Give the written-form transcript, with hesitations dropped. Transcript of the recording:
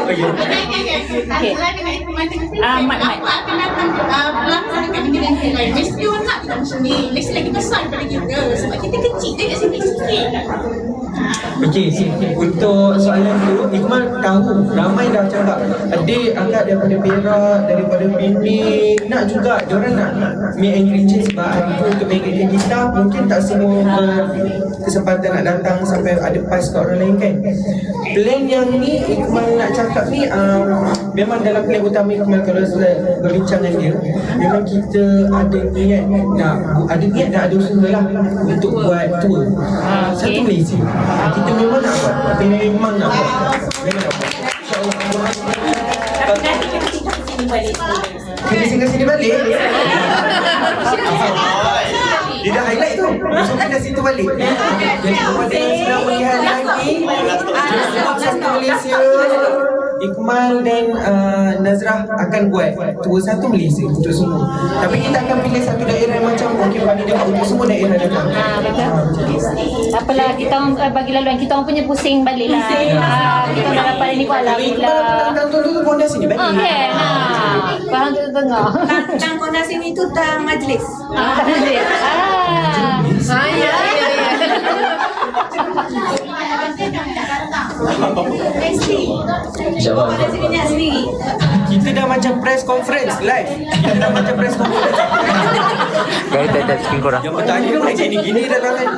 Okay. Mat. Mesti orang nak kita macam ni. Mesti lagi besar daripada kita. Sebab kita kecil je kat sini sikit. Okey, untuk soalan tu, Iqmal tahu ramai dah cakap adik angkat daripada Perak, daripada Penang, nak juga diorang nak meet and greet sebab hari tu untuk meet and greet kita mungkin tak semua kesempatan nak datang sampai ada pas kat orang lain kan. Plan yang ni Iqmal nak cakap ni memang dalam plan utama Iqmal kalau berbincang dengan dia, memang kita ada niat dan ada usaha lah untuk buat tour satu Malaysia. Kita memang nak buat. Memang nak buat. InsyaAllah. Tapi nanti kita tinggal sini balik. Kita singgah sini balik? Dia dah highlight tu. Besok kita situ balik. Jadi kepada yang sedang melihat lagi satu Malaysia, Iqmal dan Nazrah akan buat tour satu Malaysia untuk semua. Tapi kita akan pilih satu daerah yang macam mungkin bagi dekat untuk semua daerah datang. Betul. Tak apalah, kita orang bagi laluan, kita orang punya pusing balik lah. Kita orang dapat ini pun alhamdulillah. Tang dulu konda sini balik. Kan. Faham tu tengah. Tang konda sini tu tang majlis. Ya. InsyaAllah. Kita dah macam press conference live. Kita dah macam press conference. Guys, tak screen korang. Yang bertanya macam gini-gini dah tangan.